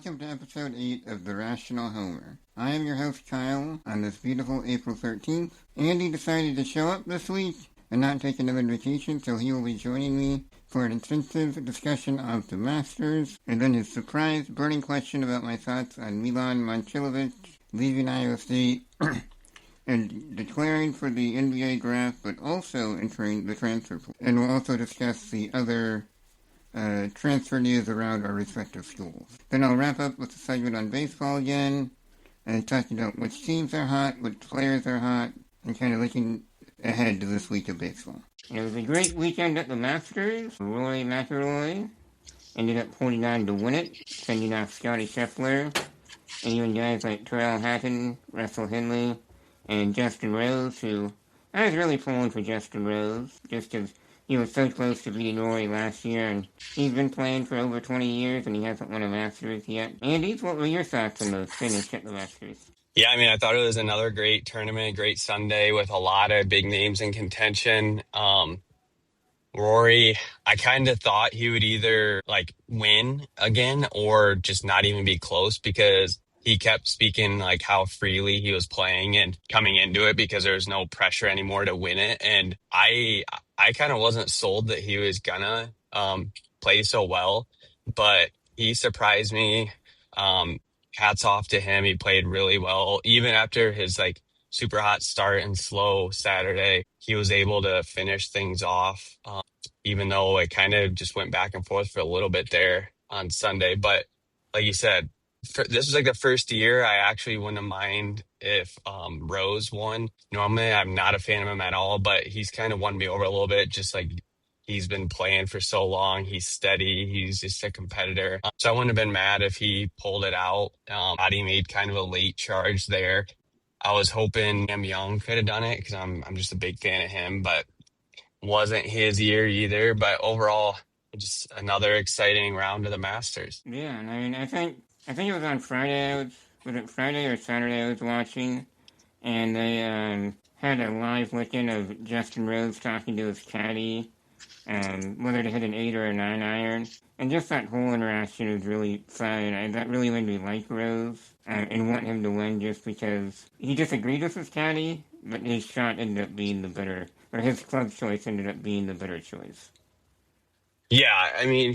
welcome to episode 8 of The Rational Homer. I am your host Kyle on this beautiful April 13th. Andy decided to show up this week and not take another vacation, so he will be joining me for an extensive discussion of the Masters, and then his surprise burning question about my thoughts on Milan leaving Iowa State and declaring for the NBA draft, but also entering the transfer pool. And we'll also discuss the other transfer news around our respective schools. Then I'll wrap up with a segment on baseball again, and talking about which teams are hot, which players are hot, and kind of looking ahead to this week of baseball. It was a great weekend at the Masters. Rory McIlroy ended up holding on to win it, sending off Scotty Scheffler, and even guys like Terrell Hatton, Russell Henley, and Justin Rose, who I was really pulling for Justin Rose, just because he was so close to beating Rory last year, and he's been playing for over 20 years, and he hasn't won a Masters yet. Andy, what were your thoughts on the finish at the Masters? Yeah, I mean, I thought it was another great tournament, great Sunday with a lot of big names in contention. Rory, I kind of thought he would either like win again or just not even be close because he kept speaking like how freely he was playing and coming into it because there was no pressure anymore to win it. And I kind of wasn't sold that he was gonna play so well, but he surprised me. Um, Hats off to him. He played really well. Even after his like super hot start and slow Saturday, he was able to finish things off. Even though it kind of just went back and forth for a little bit there on Sunday. But like you said, this was like the first year I actually wouldn't mind if Rose won. Normally, I'm not a fan of him at all, but he's kind of won me over a little bit. Just like he's been playing for so long, he's steady, he's just a competitor. So I wouldn't have been mad if he pulled it out. He made kind of a late charge there. I was hoping Cam Young could have done it because I'm just a big fan of him, but wasn't his year either. But overall, just another exciting round of the Masters. Yeah, and I mean, I think it was on Friday. Was it Friday or Saturday? I was watching, and they had a live look-in of Justin Rose talking to his caddy, whether to hit an 8 or a 9 iron. And just that whole interaction was really fun. That really made me like Rose and want him to win just because he disagreed with his caddy, but his shot ended up being the better, or his club choice ended up being the better choice. Yeah, I mean,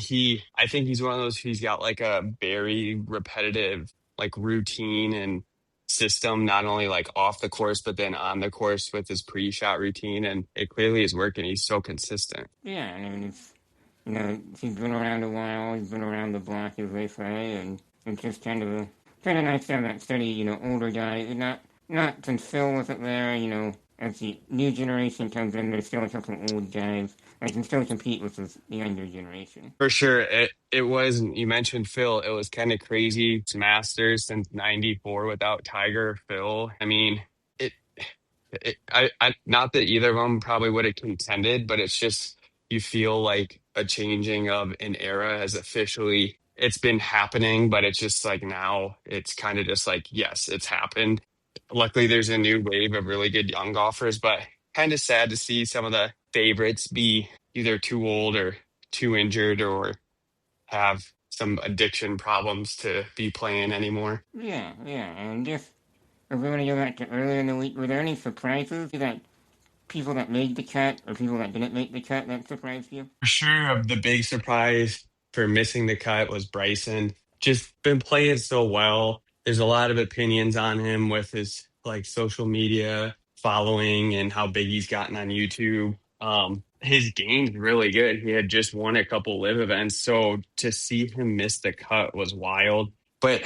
I think he's one of those who's got like a very repetitive, like routine and system, not only like off the course, but then on the course with his pre-shot routine. And it clearly is working. He's so consistent. Yeah, I mean, he's been around a while. He's been around the block, as they say, and it's just kind of nice to have that steady, older guy. Not since Phil wasn't there, as the new generation comes in, there's still a couple of old guys that can still compete with the younger generation. For sure. It was, you mentioned Phil, it was kind of crazy. It's Masters since 94 without Tiger, Phil. I mean, it, not that either of them probably would have contended, but it's just, you feel like a changing of an era has officially, it's been happening, but it's just like now it's kind of just like, yes, it's happened. Luckily, there's a new wave of really good young golfers, but kind of sad to see some of the favorites be either too old or too injured or have some addiction problems to be playing anymore. Yeah, and just if we want to go back to earlier in the week, were there any surprises that people that made the cut or people that didn't make the cut that surprised you? For sure, the big surprise for missing the cut was Bryson. Just been playing so well. There's a lot of opinions on him with his like social media following and how big he's gotten on YouTube. His game's really good. He had just won a couple live events, so to see him miss the cut was wild. But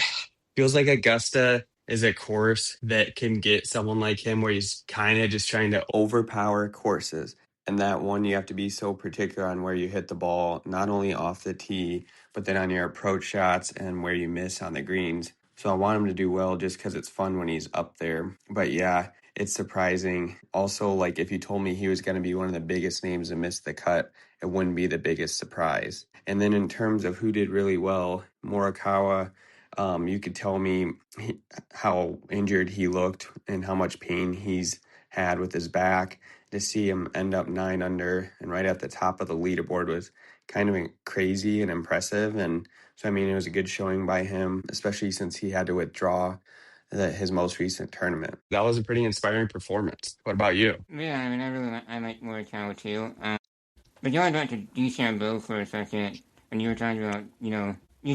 feels like Augusta is a course that can get someone like him where he's kind of just trying to overpower courses. And that one, you have to be so particular on where you hit the ball, not only off the tee, but then on your approach shots and where you miss on the greens. So I want him to do well just because it's fun when he's up there. But yeah, it's surprising. Also, like if you told me he was going to be one of the biggest names to miss the cut, it wouldn't be the biggest surprise. And then in terms of who did really well, Morikawa, you could tell me how injured he looked and how much pain he's had with his back. to see him end up 9 under and right at the top of the leaderboard was kind of crazy and impressive. And so, I mean, it was a good showing by him, especially since he had to withdraw his most recent tournament. That was a pretty inspiring performance. What about you? Yeah, I mean, I like Morikawa too. But going back to DeChambeau for a second, and you were talking about, you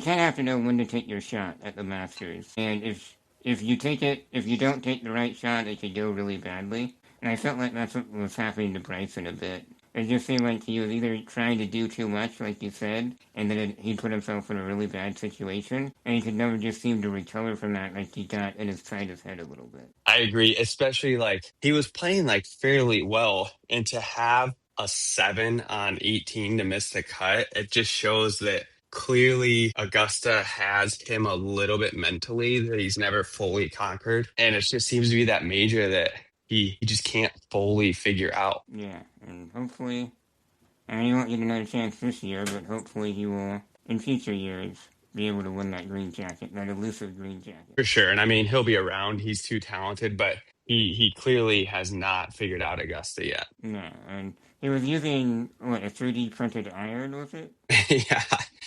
kind of have to know when to take your shot at the Masters. And if you take it, if you don't take the right shot, it could go really badly. And I felt like that's what was happening to Bryson a bit. It just seemed like he was either trying to do too much, like you said, and then he put himself in a really bad situation, and he could never just seem to recover from that, like he got inside his head a little bit. I agree, especially like he was playing like fairly well, and to have a 7 on 18 to miss the cut, it just shows that clearly Augusta has him a little bit mentally that he's never fully conquered. And it just seems to be that major that he just can't fully figure out. Yeah, and hopefully, and he won't get another chance this year, but hopefully he will, in future years, be able to win that green jacket, that elusive green jacket. For sure. And I mean, he'll be around. He's too talented, but he clearly has not figured out Augusta yet. No, and he was using, what, a 3D printed iron, was it? Yeah.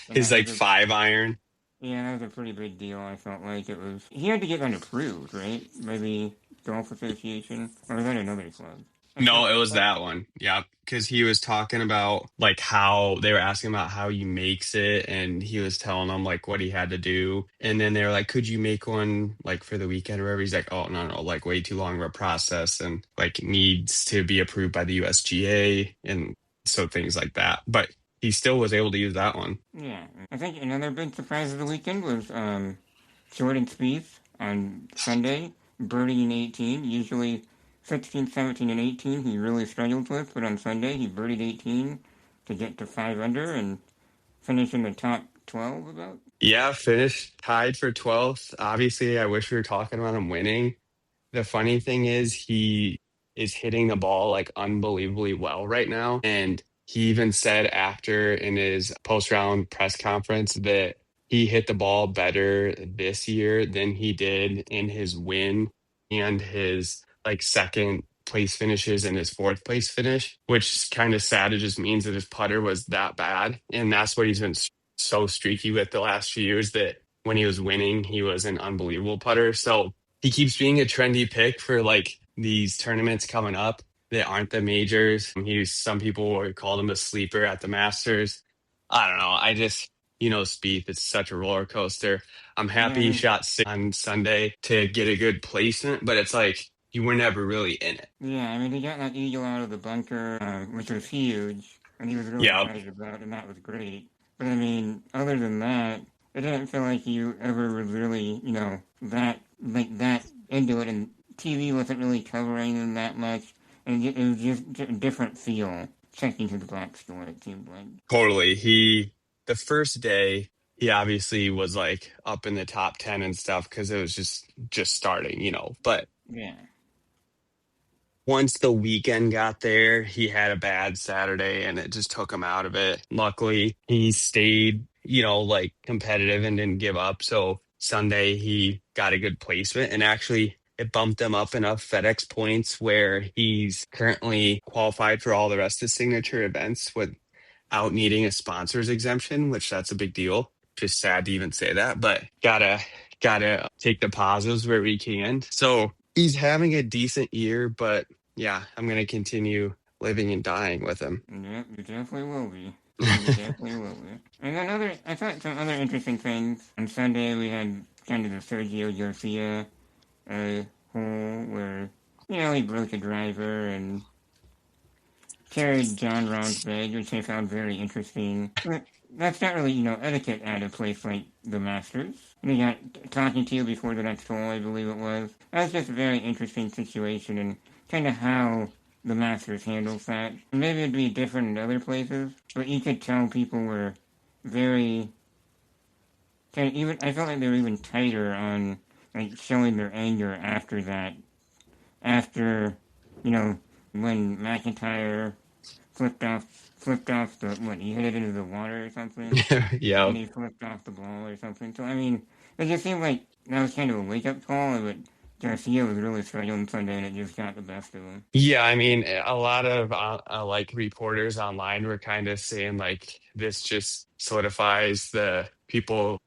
And His that like was a, 5 iron. yeah, that was a pretty big deal, I felt like. It was, he had to get that approved, right? By the Golf Association? Or was that another club? No, it was that one. Yeah, because he was talking about like how they were asking about how he makes it, and he was telling them like what he had to do, and then they were like, "Could you make one like for the weekend or whatever?" He's like, "Oh no, no, like way too long of a process, and like needs to be approved by the USGA, and so things like that." But he still was able to use that one. Yeah, I think another big surprise of the weekend was Jordan Spieth on Sunday, birdieing 18. Usually 16, 17, and 18 he really struggles with, but on Sunday he birdied 18 to get to 5 under and finish in the top 12 about. Yeah, finished tied for 12th. Obviously, I wish we were talking about him winning. The funny thing is he is hitting the ball like unbelievably well right now. And he even said after in his post-round press conference that he hit the ball better this year than he did in his win and his like second place finishes and his fourth place finish, which is kind of sad. It just means that his putter was that bad. And that's what he's been so streaky with the last few years that when he was winning, he was an unbelievable putter. So he keeps being a trendy pick for like these tournaments coming up that aren't the majors. Some people would call him a sleeper at the Masters. I don't know. I just Spieth, it's such a roller coaster. I'm Yeah, I happy he mean, shot 6 on Sunday to get a good placement, but it's like you were never really in it. yeah, I mean, he got that eagle out of the bunker, which was huge, and he was really Yeah, excited about it, and that was great. But I mean, other than that, it didn't feel like you ever was really, that into it, and TV wasn't really covering him that much, and it was just a different feel checking his box score, it seemed like. totally. The first day, he obviously was like up in the top 10 and stuff because it was just starting. But Yeah, once the weekend got there, he had a bad Saturday and it just took him out of it. Luckily, he stayed, like competitive and didn't give up. So Sunday, he got a good placement and actually it bumped him up enough FedEx points where he's currently qualified for all the rest of the signature events without needing a sponsor's exemption, which that's a big deal. Just sad to even say that, but gotta take the positives where we can. So he's having a decent year, but yeah, I'm gonna continue living and dying with him. yeah, you definitely will be. You definitely will be. And I thought some other interesting things. On Sunday, we had kind of the Sergio Garcia hole where, he broke a driver and carried John Rahn's bag, which I found very interesting. But that's not really, etiquette at a place like the Masters. And they got talking to you before the next hole, I believe it was. That was just a very interesting situation and kind of how the Masters handles that. Maybe it'd be different in other places, but you could tell people were very even I felt like they were even tighter on like showing their anger after that. After, you know, when McIntyre flipped off the what, he hit it into the water or something? Yeah. And he flipped off the ball or something. So I mean, it just seemed like that was kind of a wake up call, but Garcia was really struggling Sunday, and it just got the best of him. Yeah, I mean, a lot of like reporters online were kind of saying like this just solidifies the people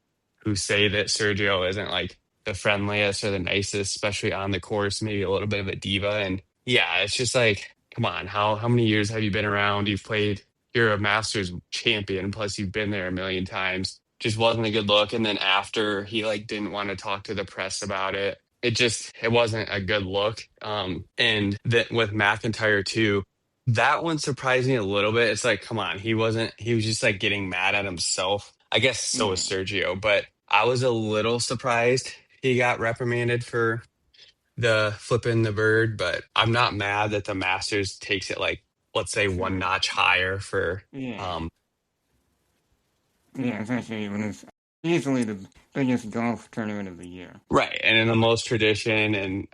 who say that Sergio isn't like the friendliest or the nicest, especially on the course, maybe a little bit of a diva. And yeah, it's just like, come on, how many years have you been around? You've played, you're a Masters champion, plus you've been there a million times. Just wasn't a good look. And then after he like didn't want to talk to the press about it, it wasn't a good look. And that with McIntyre too, that one surprised me a little bit. It's like, come on, he was just like getting mad at himself. I guess so was Yeah, Sergio, but I was a little surprised he got reprimanded for the flipping the bird, but I'm not mad that the Masters takes it like, let's say one sure. notch higher for Yeah, um yeah, especially when it's easily the biggest golf tournament of the year. right, and in the most tradition and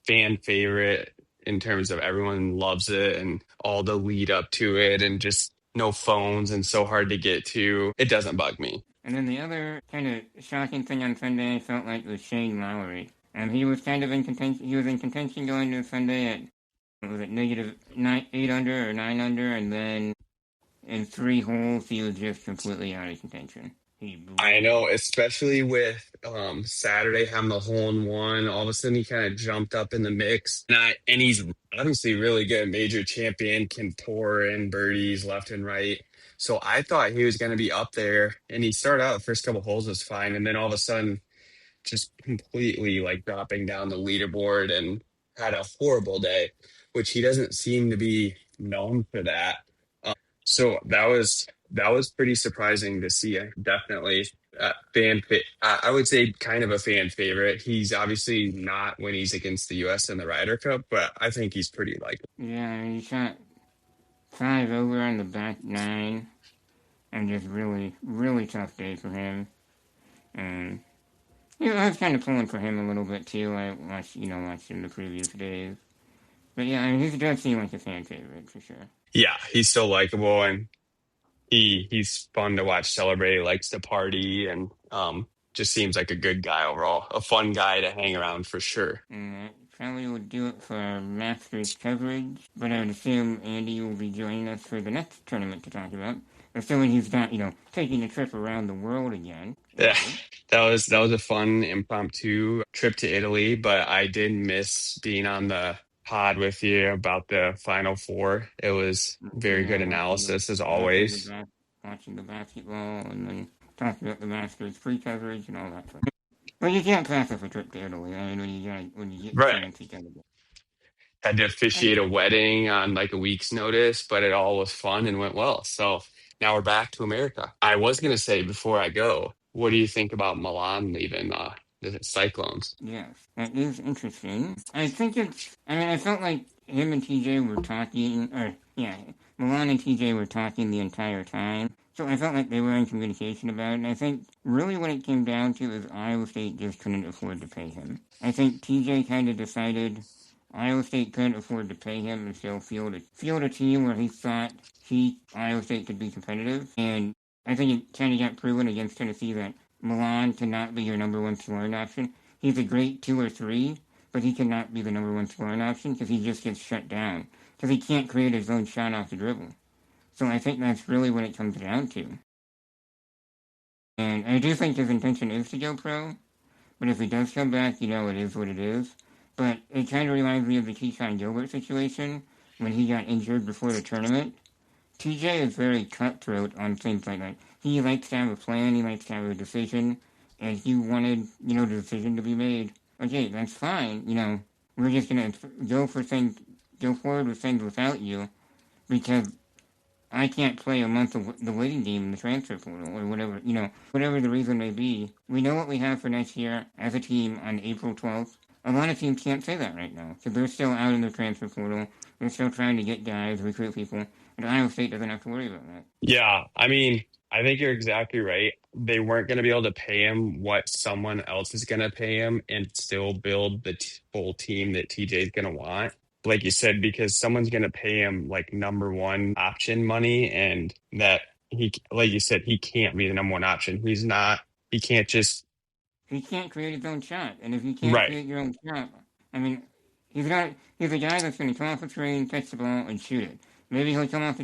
fan favorite in terms of everyone loves it and all the lead up to it and just no phones and so hard to get to. It doesn't bug me. And then the other kind of shocking thing on Sunday, I felt like was Shane Lowry. He was kind of in contention. He was in contention going to Sunday at was it negative 8 under or 9 under, and then in 3 holes he was just completely out of contention. He I blew know, it. especially with Saturday having the hole in one, all of a sudden he kind of jumped up in the mix. And he's obviously really good, major champion, can pour in birdies left and right. So I thought he was going to be up there, and he started out the first couple holes was fine, and then all of a sudden just completely like dropping down the leaderboard and had a horrible day, which he doesn't seem to be known for that. So that was pretty surprising to see. Definitely I would say kind of a fan favorite. He's obviously not when he's against the U.S. in the Ryder Cup, but I think he's pretty likable. Yeah, he shot 5 over on the back nine, and just really, really tough day for him. And I was kind of pulling for him a little bit too. I watched, watched him the previous days. But yeah, he does seem like a fan favorite for sure. Yeah, he's so likable and he's fun to watch celebrate. He likes to party and just seems like a good guy overall. A fun guy to hang around for sure. And that probably will do it for our Masters coverage. But I would assume Andy will be joining us for the next tournament to talk about. Assuming he's not, taking a trip around the world again. Yeah, Italy. that was a fun impromptu trip to Italy, but I did miss being on the pod with you about the Final Four. It was very good Yeah, analysis as watching the always. watching the basketball, and then talking about the Masters pre-coverage and all that stuff. But you can't pass up a trip to Italy. I mean, when you get the Right. chance, you gotta go. Had to And officiate a wedding on like a week's notice, but it all was fun and went well. So now we're back to America. I was gonna say before I go, what do you think about Milan leaving the Cyclones? yes, that is interesting. I think it's. I mean, I felt like him and TJ were talking, or yeah, Milan and TJ were talking the entire time. So I felt like they were in communication about it. And I think really what it came down to is Iowa State just couldn't afford to pay him. I think TJ kind of decided Iowa State couldn't afford to pay him and still field a team where he thought Iowa State could be competitive. And I think it kind of got proven against Tennessee that Milan cannot be your number one scoring option. He's a great 2 or 3, but he cannot be the number one scoring option because he just gets shut down because he can't create his own shot off the dribble. So I think that's really what it comes down to. And I do think his intention is to go pro, but if he does come back, it is what it is. But it kind of reminds me of the Keyshawn Gilbert situation when he got injured before the tournament. TJ is very cutthroat on things like that. He likes to have a plan, he likes to have a decision, and he wanted, the decision to be made. Okay, that's fine, we're just gonna go forward with things without you, because I can't play a month of the waiting game in the transfer portal or whatever, whatever the reason may be. We know what we have for next year as a team on April 12th. A lot of teams can't say that right now because they're still out in the transfer portal. They're still trying to get guys, recruit people, and Iowa State doesn't have to worry about that. Yeah, I mean, I think you're exactly right. They weren't going to be able to pay him what someone else is going to pay him and still build the full team that TJ is going to want. Like you said, because someone's going to pay him like number one option money, and that he, like you said, he can't be the number one option. He can't just he can't create his own shot. And if you can't Right. create your own shot, I mean, he's a guy that's going to come off the screen, catch the ball, and shoot it. Maybe he'll come off the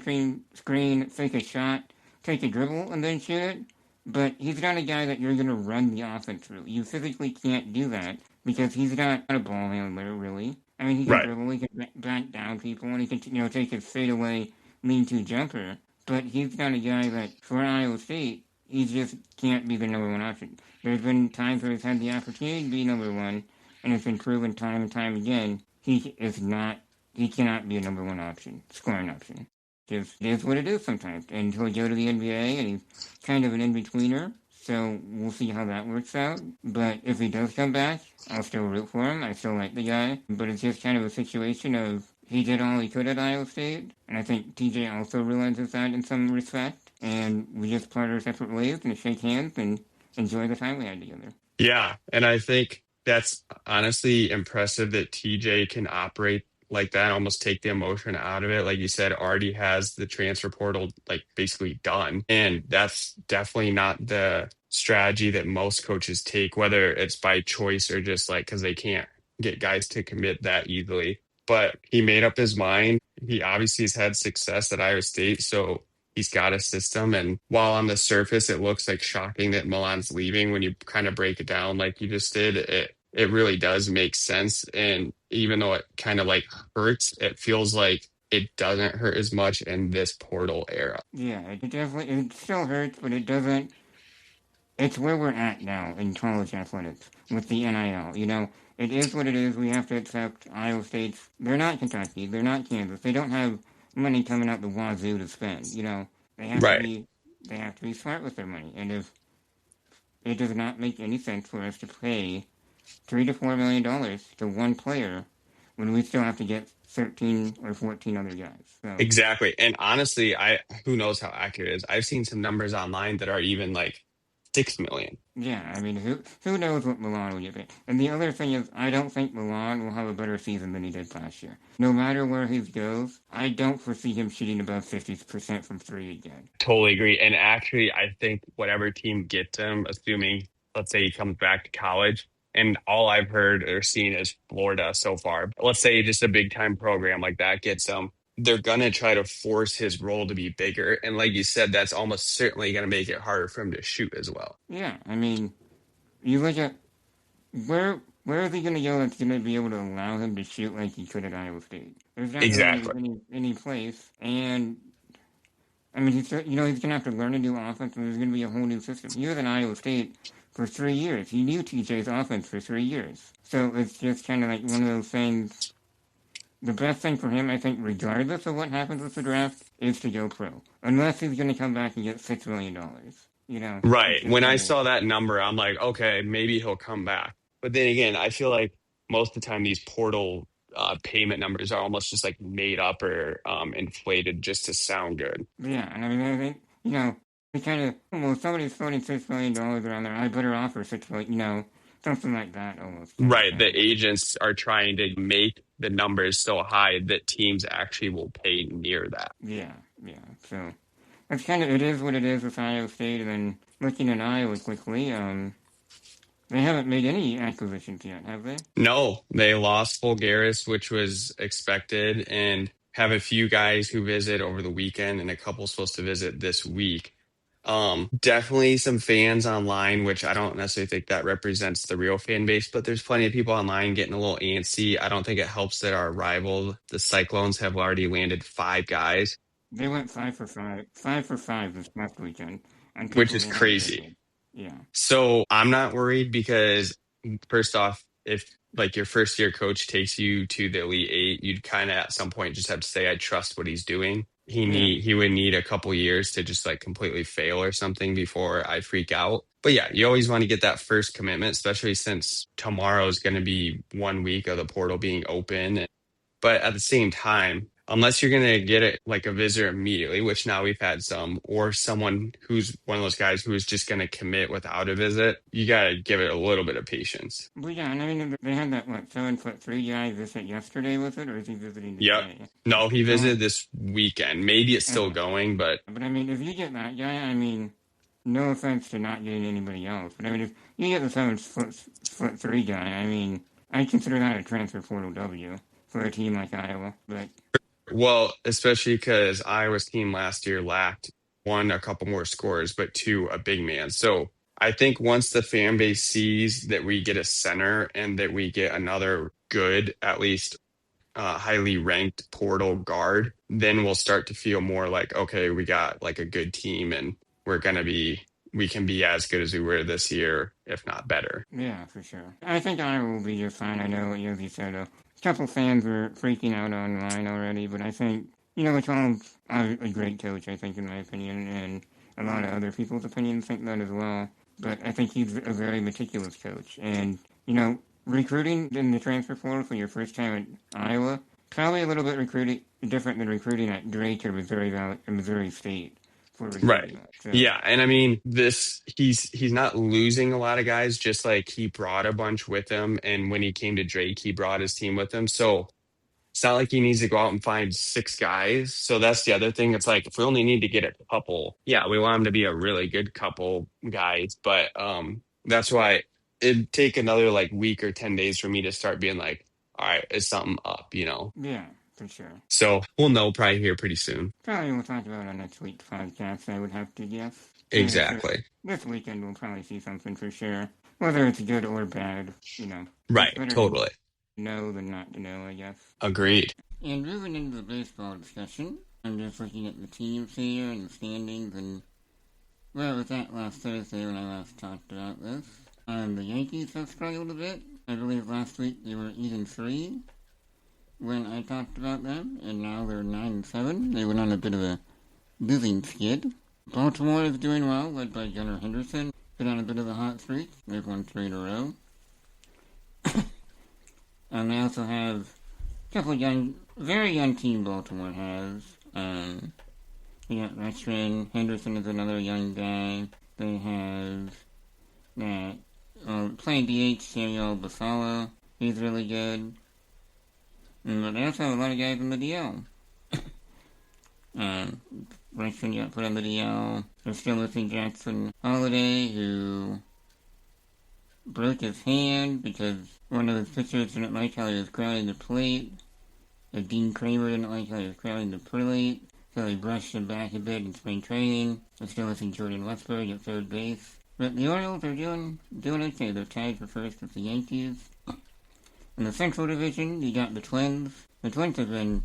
screen, fake a shot, take a dribble, and then shoot it. But he's not a guy that you're going to run the offense through. You physically can't do that because he's not a ball handler, really. I mean, he can Right. dribble, he can back down people, and he can, take his fadeaway lean-to jumper. But he's not a guy that, for Iowa State, he just can't be the number one option. There's been times where he's had the opportunity to be number one, and it's been proven time and time again he is not. He cannot be a number one option, scoring option. Just it is what it is sometimes. And he'll go to the NBA, and he's kind of an in-betweener. So we'll see how that works out. But if he does come back, I'll still root for him. I still like the guy. But it's just kind of a situation of he did all he could at Iowa State, and I think TJ also realizes that in some respect. And we just part our separate ways and shake hands and enjoy the time we had together. Yeah, and I think that's honestly impressive that TJ can operate like that, almost take the emotion out of it. Like you said, already has the transfer portal like basically done. And that's definitely not the strategy that most coaches take, whether it's by choice or just like because they can't get guys to commit that easily. But he made up his mind. He obviously has had success at Iowa State, so he's got a system. And while on the surface it looks like shocking that Milan's leaving, when you kind of break it down like you just did, it really does make sense. And even though it kind of like hurts, it feels like it doesn't hurt as much in this portal era. Yeah, it still hurts, but it doesn't. It's where we're at now in college athletics with the NIL. It is what it is. We have to accept Iowa State's. They're not Kentucky. They're not Kansas. They don't have money coming out the wazoo to spend. They have to Right. be. They have to be smart with their money. And if it does not make any sense for us to pay $3 to $4 million to one player when we still have to get 13 or 14 other guys. So Exactly. And honestly, I who knows how accurate it is. I've seen some numbers online that are even like 6 million. yeah, I mean, who knows what Milan will get? And the other thing is, I don't think Milan will have a better season than he did last year. No matter where he goes, I don't foresee him shooting above 50% from three again. Totally agree. And actually, I think whatever team gets him, assuming, let's say he comes back to college, and all I've heard or seen is Florida so far. Let's say just a big time program like that gets him, they're going to try to force his role to be bigger. And like you said, that's almost certainly going to make it harder for him to shoot as well. Yeah, I mean, you look at where is he going to go that's going to be able to allow him to shoot like he could at Iowa State? There's not really Exactly. any place, and I mean, he's going to have to learn a new offense, and there's going to be a whole new system. He was in Iowa State for 3 years. He knew TJ's offense for 3 years. So it's just kind of like one of those things. The best thing for him, I think, regardless of what happens with the draft, is to go pro. Unless he's going to come back and get $6 million. It's Right. just When kind I of. saw that number, I'm like, okay, maybe he'll come back. But then again, I feel like most of the time these portal payment numbers are almost just like made up or inflated just to sound good. Yeah, and I mean, I think, he kind of, well, if somebody's floating $6 million around there, I better offer 6 million, something like that almost kind of Right. The thing. agents are trying to make the numbers so high that teams actually will pay near that. Yeah, yeah. So that's kind of it is what it is with Iowa State. And then looking at Iowa quickly, they haven't made any acquisitions yet, have they? No, they lost Fulgaris, which was expected, and have a few guys who visit over the weekend and a couple supposed to visit this week. Definitely some fans online, which I don't necessarily think that represents the real fan base, but there's plenty of people online getting a little antsy. I don't think it helps that our rival, the Cyclones, have already landed 5 guys, They went 5 for 5 this past weekend on which people is they hadn't crazy. visited. Yeah, So I'm not worried because first off, if like your first year coach takes you to the Elite Eight, you'd kind of at some point just have to say, I trust what he's doing. yeah. He would need a couple years to just like completely fail or something before I freak out. But yeah, you always want to get that first commitment, especially since tomorrow is going to be 1 week of the portal being open. But at the same time, unless you're going to get it like a visitor immediately, which now we've had some, or someone who's one of those guys who is just going to commit without a visit, you got to give it a little bit of patience. But yeah, and I mean, they had that, 7'3" guy visit yesterday with it, or is he visiting Yep. today? No, he So, visited this weekend. Maybe it's still okay. going, but But I mean, if you get that guy, I mean, No offense to not getting anybody else, but I mean, if you get the 7'3" guy, I mean, I consider that a transfer portal W for a team like Iowa. But Well, especially because Iowa's team last year lacked one, a couple more scorers, but two, a big man. So I think once the fan base sees that we get a center and that we get another good, at least highly ranked portal guard, then we'll start to feel more like, okay, we got like a good team and we can be as good as we were this year, if not better. yeah, for sure. I think Iowa will be just fine. I know, as you said, a couple fans were freaking out online already, but I think, McCollum's a great coach, I think, in my opinion, and a lot of other people's opinions think that as well. But I think he's a very meticulous coach. And, recruiting in the transfer portal for your first time at Iowa, probably a little bit different than recruiting at Drake or Missouri State for recruiting Right. that. So, Yeah, and I mean this he's not losing a lot of guys, just like he brought a bunch with him, and when he came to Drake, he brought his team with him. So it's not like he needs to go out and find six guys. So that's the other thing. It's like if we only need to get a couple, yeah, we want him to be a really good couple guys. But that's why it'd take another like week or 10 days for me to start being like, all right, is something up? yeah, for sure. So we'll know probably here pretty soon. Probably we'll talk about it on next week's podcast, I would have to guess. Yeah, so Exactly. this weekend we'll probably see something for sure. Whether it's good or bad, It's Right, better to totally. know than not to know, I guess. Agreed. And moving into the baseball discussion, I'm just looking at the teams here and the standings and where I was at last Thursday when I last talked about this. The Yankees have struggled a bit. I believe last week they were 8-3 when I talked about them, and now they're 9-7. They went on a bit of a losing skid. Baltimore is doing well, led by Gunnar Henderson. Been on a bit of a hot streak. They've won 3 in a row. And they also have a couple of very young team Baltimore has. They got Rutschman. Henderson is another young guy. They have that playing DH Samuel Basala. He's really good. But they also have a lot of guys in the DL. Rutschman got put on the DL. They're still missing Jackson Holiday, who broke his hand because one of his pitchers didn't like how he was crowding the plate. Dean Kramer didn't like how he was crowding the plate, so he brushed him back a bit in spring training. They're still missing Jordan Westburg at third base. But the Orioles are doing okay. They're tied for first with the Yankees. In the Central Division, you got the Twins. The Twins have been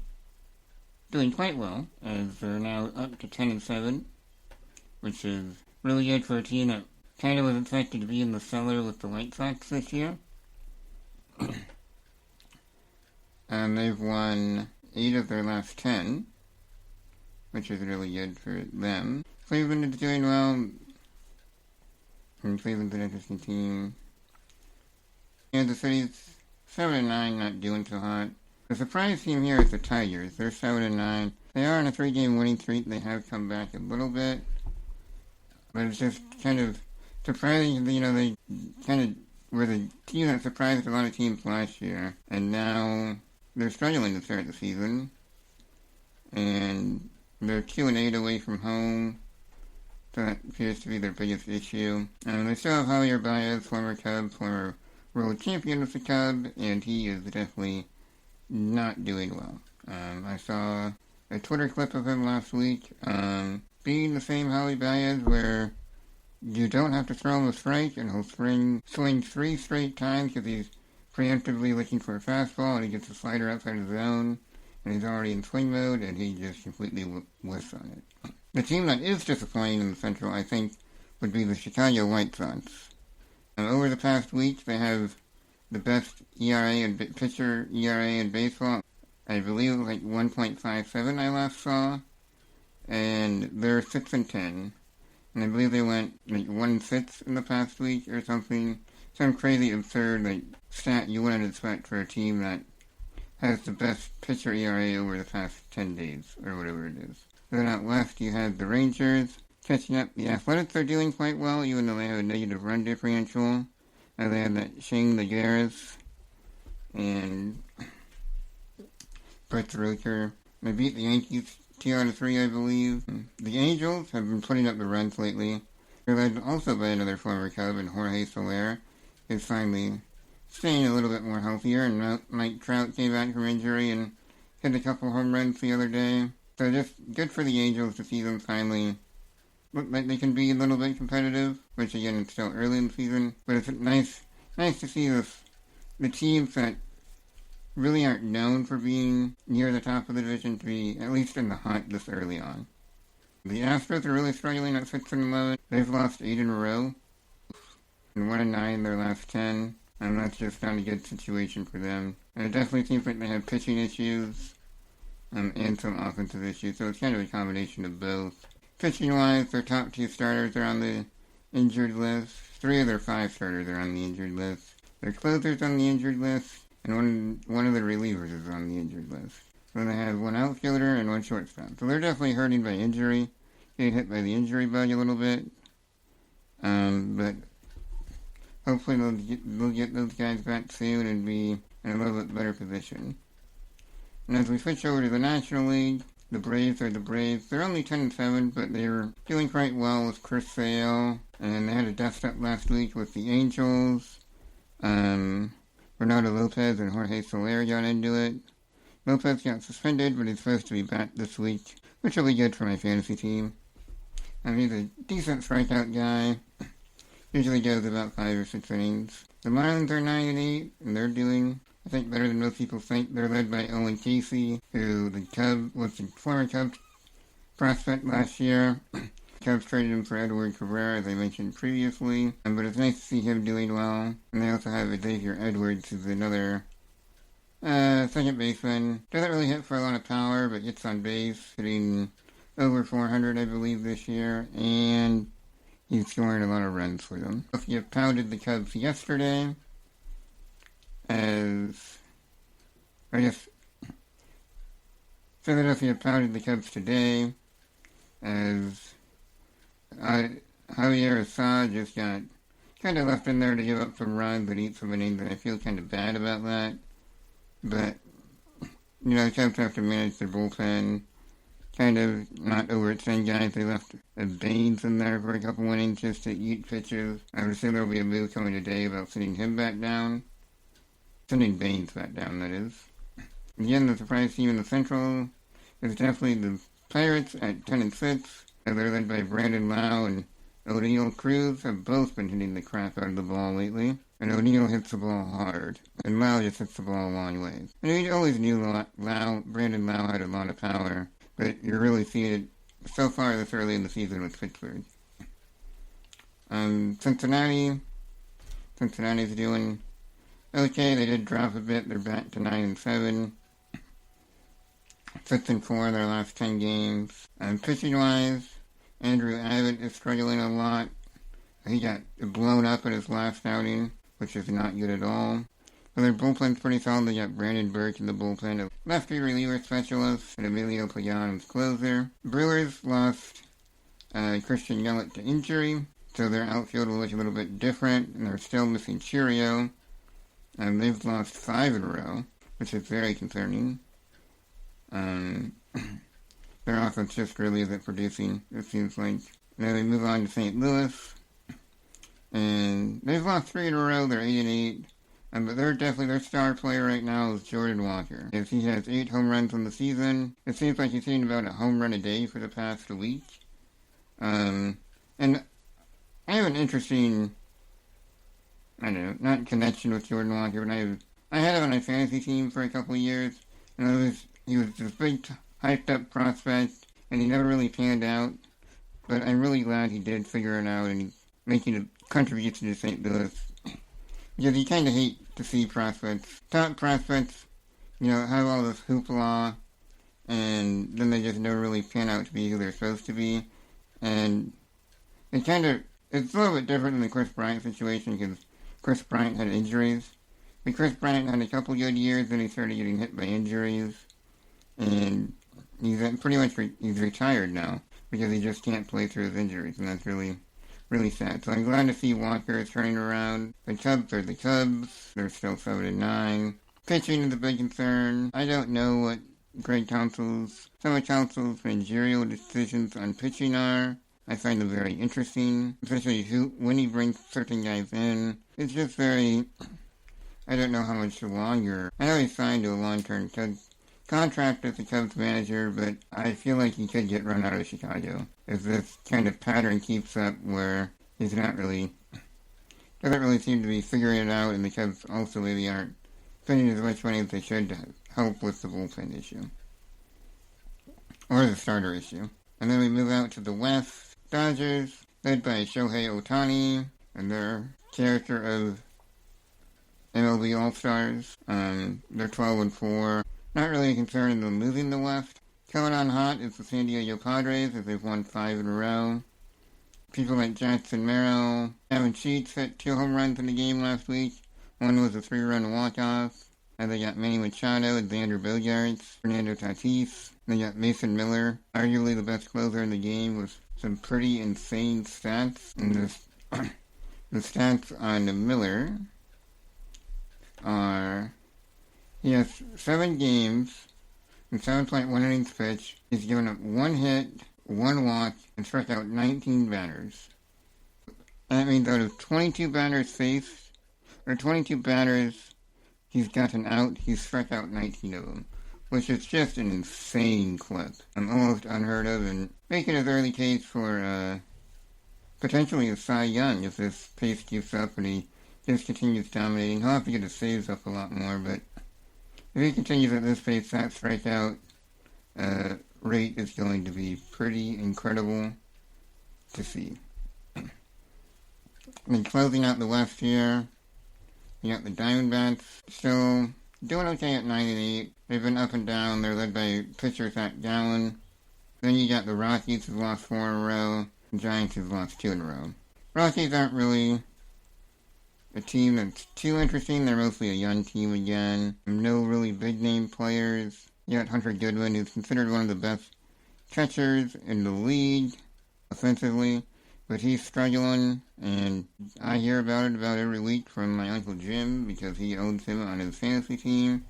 doing quite well, as they're now up to 10-7, which is really good for a team that kind of was expected to be in the cellar with the White Sox this year. And they've won 8 of their last 10, which is really good for them. Cleveland is doing well. And Cleveland's an interesting team. Kansas City's 7-9, not doing so hot. The surprise team here is the Tigers. They're 7-9. They are on a 3-game winning streak. They have come back a little bit. But it's just kind of surprising, they kind of were the team that surprised a lot of teams last year. And now they're struggling to start the season. And they're 2-8 away from home. So that appears to be their biggest issue. They still have Javier Baez, former Cub, former world champion with the Cub, and he is definitely not doing well. I saw a Twitter clip of him last week, being the same Javi Baez where you don't have to throw him a strike and he'll swing 3 straight times because he's preemptively looking for a fastball and he gets a slider outside the zone and he's already in swing mode and he just completely whiffs on it. The team that is disappointing in the Central, I think, would be the Chicago White Sox. Over the past week, they have the best ERA and pitcher ERA in baseball. I believe it was like 1.57 I last saw. And they're 6-10. And I believe they went like 1-6 in the past week or something. Some crazy absurd like stat you wouldn't expect for a team that has the best pitcher ERA over the past 10 days or whatever it is. Then out west you have the Rangers catching up. The Athletics are doing quite well even though they have a negative run differential. They have that Shane Lagares and Brett Rooker. They beat the Yankees 2 out of 3, I believe. The Angels have been putting up the runs lately. They're led also by another former Cub, and Jorge Soler is finally staying a little bit more healthier, and Mike Trout came back from injury and hit a couple home runs the other day. So just good for the Angels to see them finally look like they can be a little bit competitive, which again, it's still early in the season, but it's nice to see the teams that really aren't known for being near the top of the division to be at least in the hunt this early on. The Astros are really struggling at 6-11. They've lost 8 in a row, and 1-9 their last 10, and that's just not a good situation for them. And it definitely seems like they have pitching issues and some offensive issues, so it's kind of a combination of both. Pitching-wise, their top 2 starters are on the injured list. 3 of their 5 starters are on the injured list. Their closer's on the injured list, and one of the relievers is on the injured list. So they have 1 outfielder and 1 shortstop. So they're definitely hurting by injury, getting hit by the injury bug a little bit. But hopefully they'll get those guys back soon and be in a little bit better position. And as we switch over to the National League, the Braves are the Braves. They're only 10-7, but they're doing quite well with Chris Sale. And they had a dust-up last week with the Angels. Ronaldo Lopez and Jorge Soler got into it. Lopez got suspended, but he's supposed to be back this week, which will be good for my fantasy team. He's a decent strikeout guy. Usually goes about 5 or 6 innings. The Marlins are 9-8, and they're doing, I think, better than most people think. They're led by Owen Casey, who was the former Cubs prospect last year. Cubs traded him for Edward Cabrera, as I mentioned previously. But it's nice to see him doing well. And they also have Xavier Edwards, who's another second baseman. Doesn't really hit for a lot of power, but gets on base, hitting over 400, I believe, this year. And he's scoring a lot of runs for them. He pounded the Cubs yesterday, Philadelphia pounded the Cubs today, as Javier Assad just got kind of left in there to give up some runs and eat some innings, and I feel kind of bad about that. But, the Cubs have to manage their bullpen, kind of not overextend guys. They left Baines in there for a couple innings just to eat pitches. I would assume there will be a move coming today about sending him back down. Sending Baines back down, that is. Again, the surprise team in the Central is definitely the Pirates at 10-6. They're led by Brandon Lau and O'Neill Cruz have both been hitting the crap out of the ball lately. And O'Neill hits the ball hard, and Lau just hits the ball a long way. And we always knew Brandon Lau had a lot of power, but you're really seeing it so far this early in the season with Pittsburgh. Cincinnati's doing okay. They did drop a bit. They're back to 9-7. 6-4 in their last 10 games. Pitching-wise, Andrew Abbott is struggling a lot. He got blown up in his last outing, which is not good at all. But their bullpen's pretty solid. They got Brandon Burke in the bullpen, a lefty reliever specialist, and Emilio Pagan's closer. Brewers lost Christian Yelich to injury, so their outfield will look a little bit different, and they're still missing Cheerio. They've lost 5 in a row, which is very concerning. Their offense just really isn't producing, it seems like. Now we move on to St. Louis, and they've lost 3 in a row. They're 8-8. But they're definitely, their star player right now is Jordan Walker. As he has 8 home runs in the season. It seems like he's hitting about a home run a day for the past week. And I have an interesting, not connection with Jordan Walker, but I had him on my fantasy team for a couple of years. And he was this big, hyped up prospect, and he never really panned out. But I'm really glad he did figure it out, and he's making a contribution to St. Louis. Because you kind of hate to see top prospects, have all this hoopla, and then they just never really pan out to be who they're supposed to be. And it's a little bit different than the Chris Bryant situation, because Chris Bryant had injuries. But Chris Bryant had a couple good years, then he started getting hit by injuries, and he's pretty much he's retired now, because he just can't play through his injuries, and that's really, really sad. So I'm glad to see Walker turning around. The Cubs are the Cubs. They're still 7-9. Pitching is a big concern. I don't know what some of Council's managerial decisions on pitching are. I find them very interesting, especially when he brings certain guys in. It's just very, I don't know how much longer. I know he's signed to a long-term contract as the Cubs manager, but I feel like he could get run out of Chicago if this kind of pattern keeps up where he's not really, doesn't really seem to be figuring it out, and the Cubs also maybe aren't spending as much money as they should to help with the bullpen issue. Or the starter issue. And then we move out to the West. Dodgers, led by Shohei Ohtani, and their character of MLB All-Stars. They're 12-4. Not really concerned in them losing the West. Coming on hot is the San Diego Padres, as they've won 5 in a row. People like Jackson Merrill, Evan Sheets hit 2 home runs in the game last week. One was a 3-run walk-off. And they got Manny Machado, Xander Bogaerts, Fernando Tatis. They got Mason Miller, arguably the best closer in the game, with some pretty insane stats. And the stats on Miller are, he has 7 games and 7.1 innings pitched. He's given up 1 hit, 1 walk, and struck out 19 batters. That means out of 22 batters faced, or 22 batters he's gotten out, he's struck out 19 of them, which is just an insane clip. Almost unheard of, and making his early case for potentially a Cy Young if this pace keeps up and he just continues dominating. He'll have to get his saves up a lot more, but if he continues at this pace, that strikeout rate is going to be pretty incredible to see. And closing out the West here, you got the Diamondbacks still doing okay at 9-8. They've been up and down. They're led by pitcher Zach Gallen. Then you got the Rockies, who've lost 4 in a row. The Giants, who've lost 2 in a row. Rockies aren't really a team that's too interesting. They're mostly a young team again. No really big-name players. You got Hunter Goodwin, who's considered one of the best catchers in the league offensively. But he's struggling, and I hear about it about every week from my Uncle Jim because he owns him on his fantasy team.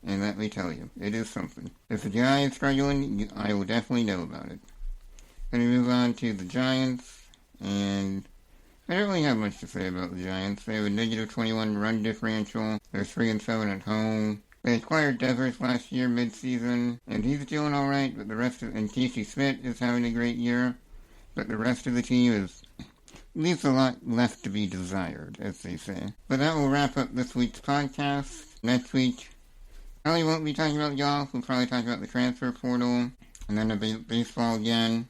And let me tell you, it is something. If a guy is struggling, I will definitely know about it. Then we move on to the Giants, and I don't really have much to say about the Giants. They have a negative 21 run differential. They're 3-7 at home. They acquired Devers last year mid-season, and he's doing alright, but the rest of, and Casey Smith is having a great year, but the rest of the team leaves a lot left to be desired, as they say. But that will wrap up this week's podcast. Next week, probably won't be talking about golf. We'll probably talk about the transfer portal, and then the baseball again.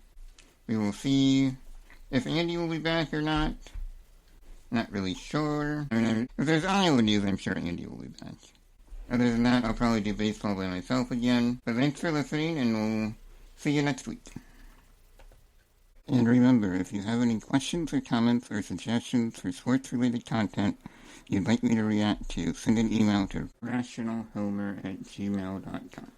We will see if Andy will be back or not. Not really sure. I mean, if there's Iowa news, I'm sure Andy will be back. Other than that, I'll probably do baseball by myself again. But thanks for listening, and we'll see you next week. And remember, if you have any questions or comments or suggestions for sports-related content you'd like me to react to, send an email to rationalhomer@gmail.com.